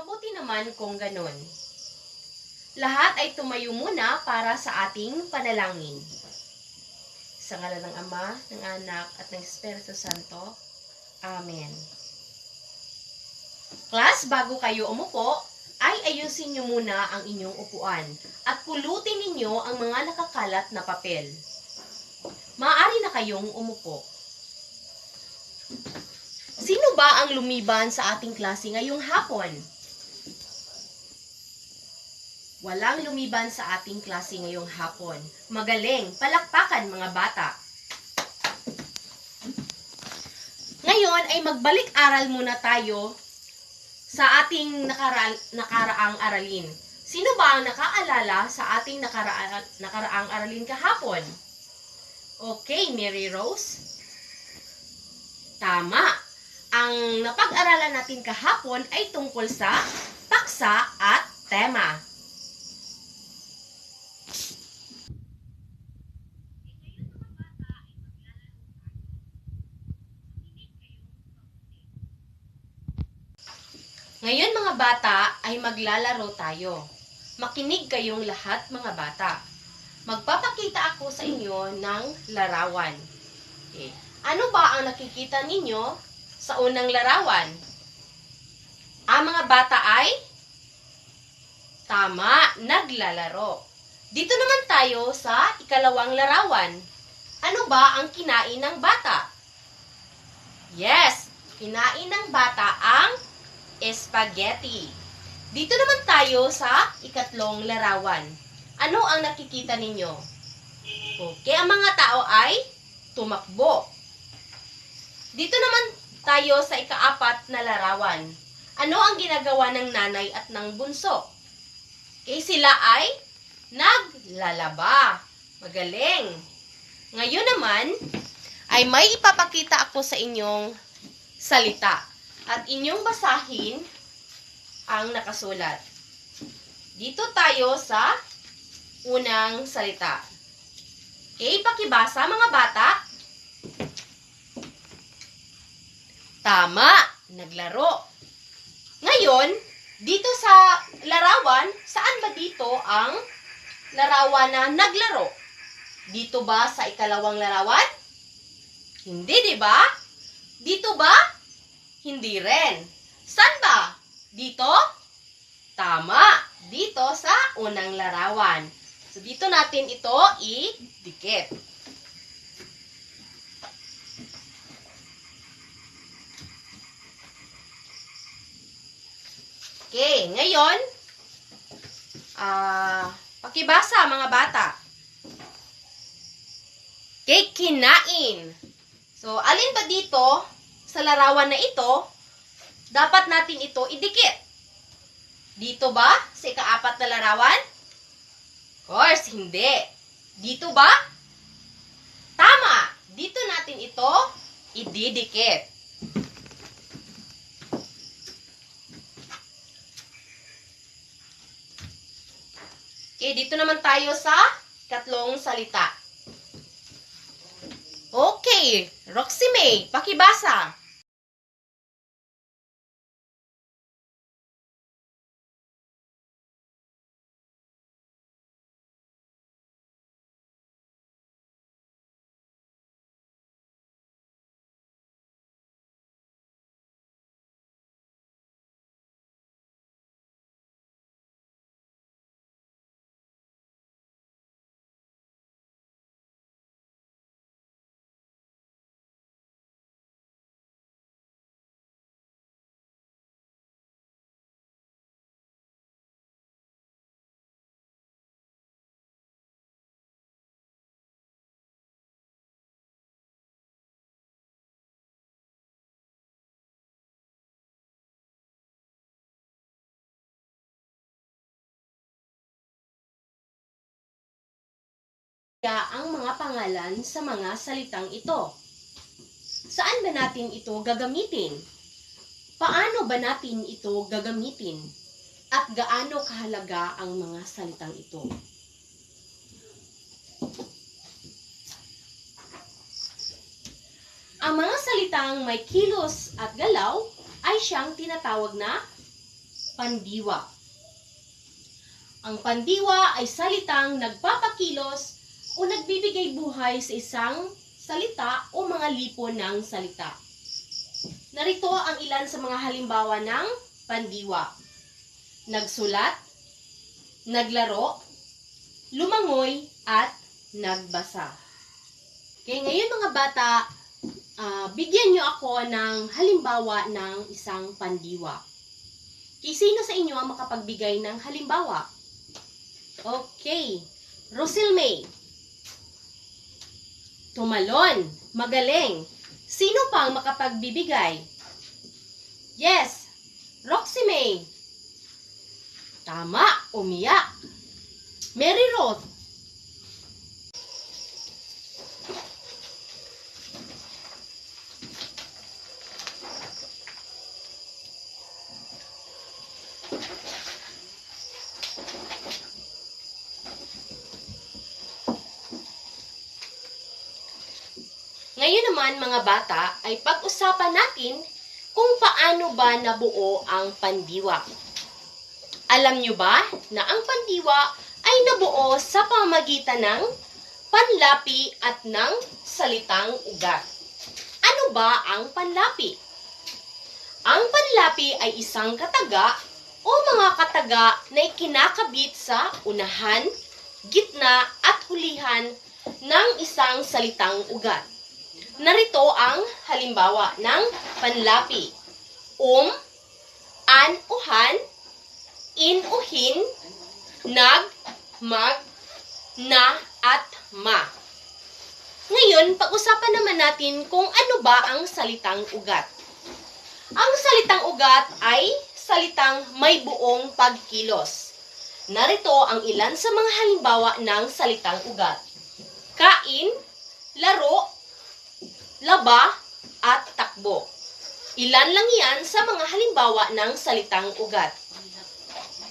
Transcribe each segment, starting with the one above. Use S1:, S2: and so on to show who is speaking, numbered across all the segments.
S1: Mabuti naman kung ganon. Lahat ay tumayo muna para sa ating panalangin. Sa ngalan ng Ama, ng Anak, at ng Espiritu Santo. Amen. Class, bago kayo umupo, ay ayusin niyo muna ang inyong upuan at pulutin ninyo ang mga nakakalat na papel. Maaari na kayong umupo. Sino ba ang lumiban sa ating klase ngayong hapon? Walang lumiban sa ating klase ngayong hapon. Magaling, palakpakan mga bata. Ngayon ay magbalik-aral muna tayo sa ating nakaraang aralin. Sino ba ang nakaalala sa ating nakaraang aralin kahapon? Okay, Mary Rose. Tama. Ang napag-aralan natin kahapon ay tungkol sa paksa at tema. Ngayon mga bata ay maglalaro tayo. Makinig kayong lahat mga bata. Magpapakita ako sa inyo ng larawan. Okay. Ano ba ang nakikita ninyo sa unang larawan? Ang mga bata ay tama, naglalaro. Dito naman tayo sa ikalawang larawan. Ano ba ang kinain ng bata? Yes, kinain ng bata ang spaghetti. Dito naman tayo sa ikatlong larawan. Ano ang nakikita ninyo? Okay, ang mga tao ay tumakbo. Dito naman tayo sa ikaapat na larawan. Ano ang ginagawa ng nanay at ng bunso? Okay, sila ay naglalaba. Magaling. Ngayon naman ay may ipapakita ako sa inyong salita. At inyong basahin ang nakasulat. Dito tayo sa unang salita. Okay, pakibasa mga bata. Tama, naglaro. Ngayon, dito sa larawan, saan ba dito ang larawan na naglaro? Dito ba sa ikalawang larawan? Hindi, di ba? Dito ba? Hindi rin. Saan ba? Dito? Tama. Dito sa unang larawan. So, dito natin ito idikit. Okay, ngayon, pakibasa mga bata. Okay, kinain. So, alin ba dito sa larawan na ito, dapat natin ito idikit? Dito ba sa ikaapat na larawan? Of course, hindi. Dito ba? Tama. Dito natin ito ididikit. Okay, dito naman tayo sa ikatlong salita. Okay, Roxy May, pakibasa. Ang mga pangalan sa mga salitang ito. Saan ba natin ito gagamitin? Paano ba natin ito gagamitin? At gaano kahalaga ang mga salitang ito? Ang mga salitang may kilos at galaw ay siyang tinatawag na pandiwa. Ang pandiwa ay salitang nagpapakilos o nagbibigay buhay sa isang salita o mga lipo ng salita. Narito ang ilan sa mga halimbawa ng pandiwa. Nagsulat, naglaro, lumangoy, at nagbasa. Okay, ngayon mga bata, bigyan nyo ako ng halimbawa ng isang pandiwa. Okay, sino sa inyo ang makapagbigay ng halimbawa? Okay, Rosilmay. Tumalon, magaling. Sino pang makapagbibigay? Yes, Roxy May. Tama, umiyak. Mary Roth. Ngayon naman mga bata ay pag-usapan natin kung paano ba nabuo ang pandiwa. Alam nyo ba na ang pandiwa ay nabuo sa pamamagitan ng panlapi at ng salitang ugat. Ano ba ang panlapi? Ang panlapi ay isang kataga o mga kataga na ikinakabit sa unahan, gitna at hulihan ng isang salitang ugat. Narito ang halimbawa ng panlapi. An, uhan, in, uhin, nag, mag, na, at ma. Ngayon, pag-usapan naman natin kung ano ba ang salitang ugat. Ang salitang ugat ay salitang may buong pagkilos. Narito ang ilan sa mga halimbawa ng salitang ugat. Kain, laro, laba, at takbo. Ilan lang yan sa mga halimbawa ng salitang ugat.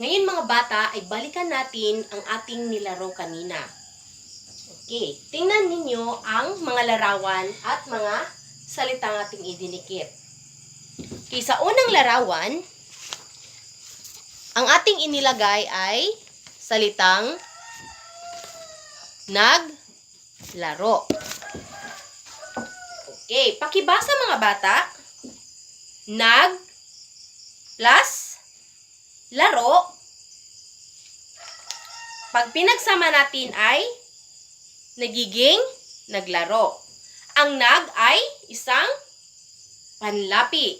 S1: Ngayon mga bata ay balikan natin ang ating nilaro kanina. Okay, tingnan ninyo ang mga larawan at mga salitang ating idinikit. Okay, sa unang larawan, ang ating inilagay ay salitang naglaro. Okay, pakibasa mga bata. Nag plus laro. Pag pinagsama natin ay nagiging naglaro. Ang nag ay isang panlapi.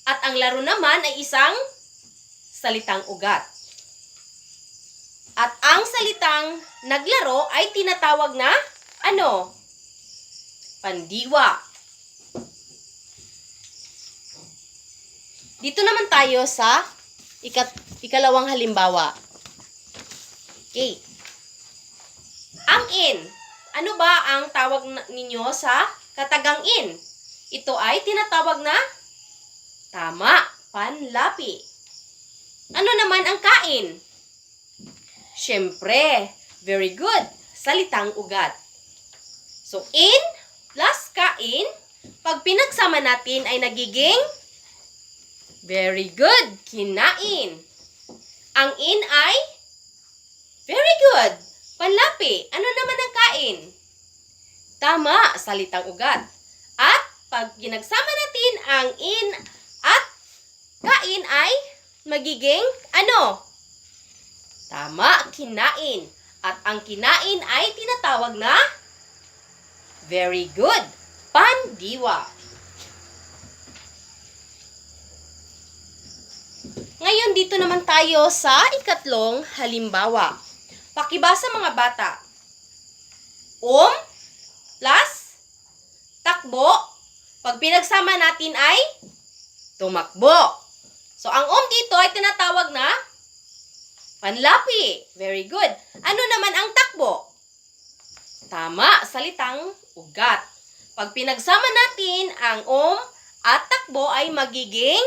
S1: At ang laro naman ay isang salitang ugat. At ang salitang naglaro ay tinatawag na ano? Pandiwa. Dito naman tayo sa ikalawang halimbawa. Okay. Ang in. Ano ba ang tawag ninyo sa katagang in? Ito ay tinatawag na tama, panlapi. Ano naman ang kain? Siyempre, very good, salitang ugat. So, in plus kain, pag pinagsama natin ay nagiging very good, kinain. Ang in ay very good, panlapi. Ano naman ang kain? Tama, salitang ugat. At pag pinagsama natin ang in at kain ay magiging ano? Tama, kinain. At ang kinain ay tinatawag na very good, pandiwa. Ngayon, dito naman tayo sa ikatlong halimbawa. Pakibasa mga bata. Plus takbo. Pag pinagsama natin ay tumakbo. So, ang dito ay tinatawag na panlapi. Very good. Ano naman ang takbo? Tama, salitang ugat. Pag pinagsama natin ang at takbo ay magiging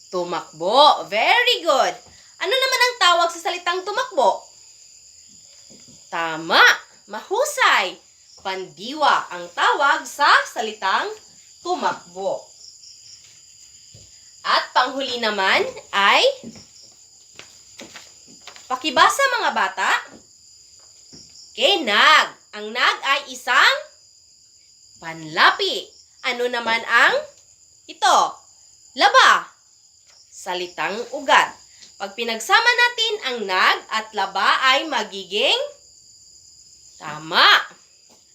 S1: tumakbo. Very good. Ano naman ang tawag sa salitang tumakbo? Tama, mahusay. Pandiwa ang tawag sa salitang tumakbo. At panghuli naman ay pakibasa mga bata. Okay, nag. Ang nag ay isang panlapi. Ano naman ang ito? Laba. Salitang ugat. Pag pinagsama natin ang nag at laba ay magiging tama.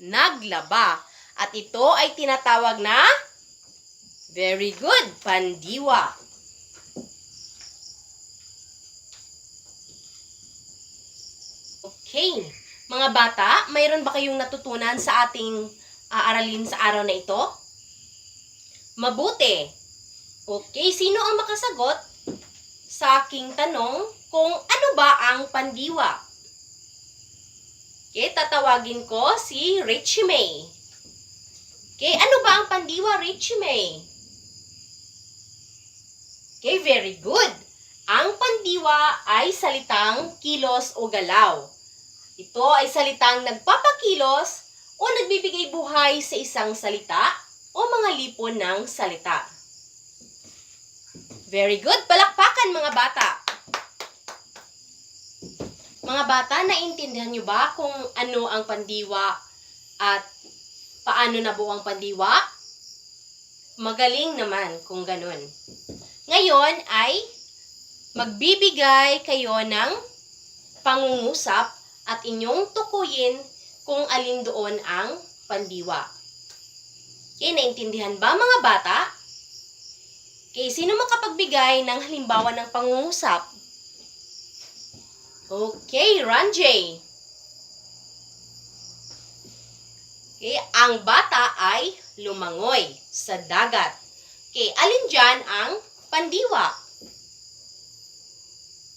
S1: Naglaba. At ito ay tinatawag na very good, pandiwa. Okay. Mga bata, mayroon ba kayong natutunan sa ating aaralin sa araw na ito? Mabuti. Okay, sino ang makasagot sa aking tanong kung ano ba ang pandiwa? Okay, tatawagin ko si Richie May. Okay, ano ba ang pandiwa, Richie May? Okay, very good. Ang pandiwa ay salitang kilos o galaw. Ito ay salitang nagpapakilos o nagbibigay buhay sa isang salita o mga lipon ng salita. Very good. Palakpakan mga bata. Mga bata, naintindihan niyo ba kung ano ang pandiwa at paano nabuo ang pandiwa? Magaling naman kung ganun. Ngayon ay magbibigay kayo ng pangungusap at inyong tukuyin kung alin doon ang pandiwa. Okay, naintindihan ba mga bata? Okay, sino makapagbigay ng halimbawa ng pangungusap? Okay, Ranjay. Okay, ang bata ay lumangoy sa dagat. Okay, alin dyan ang pandiwa?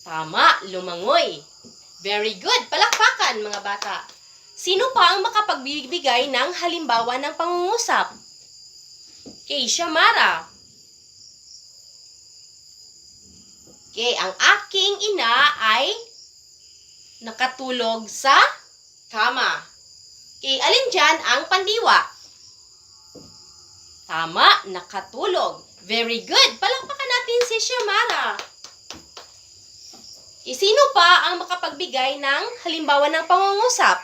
S1: Tama, lumangoy. Very good. Palakpakan, mga bata. Sino pa ang makapagbibigay ng halimbawa ng pangungusap? Okay, Shamara. Okay, ang aking ina ay nakatulog sa kama. Okay, alin dyan ang pandiwa? Tama, nakatulog. Very good. Palakpakan natin si Shamara. Sino pa ang makapagbigay ng halimbawa ng pangungusap?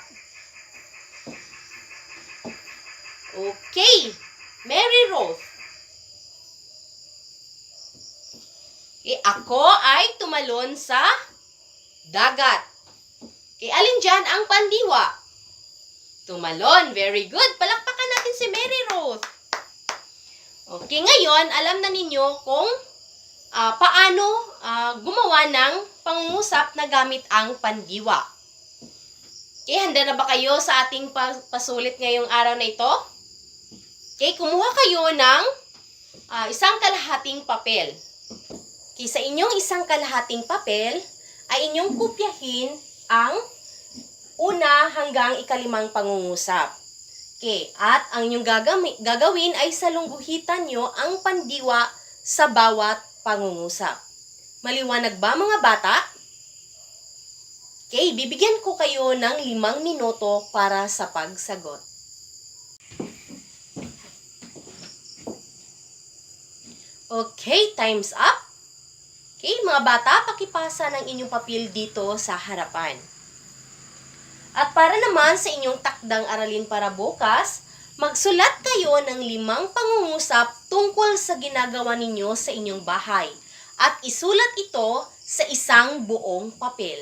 S1: Okay, Mary Rose. Okay, ako ay tumalon sa dagat. Okay, alin dyan ang pandiwa? Tumalon. Very good. Palakpakan natin si Mary Rose. Okay, ngayon, alam na ninyo kung paano gumawa ng pangungusap na gamit ang pandiwa. Okay, handa na ba kayo sa ating pasulit ngayong araw na ito? Okay, kumuha kayo ng isang kalahating papel. Okay, sa inyong isang kalahating papel ay inyong kopyahin ang una hanggang ikalimang pangungusap. Okay, at ang inyong gagawin ay salungguhitan nyo ang pandiwa sa bawat pangungusap. Maliwanag ba mga bata? Okay, bibigyan ko kayo ng 5 minuto para sa pagsagot. Okay, time's up. Okay, mga bata, pakipasa ng inyong papel dito sa harapan. At para naman sa inyong takdang aralin para bukas, magsulat kayo ng 5 pangungusap tungkol sa ginagawa ninyo sa inyong bahay at isulat ito sa isang buong papel.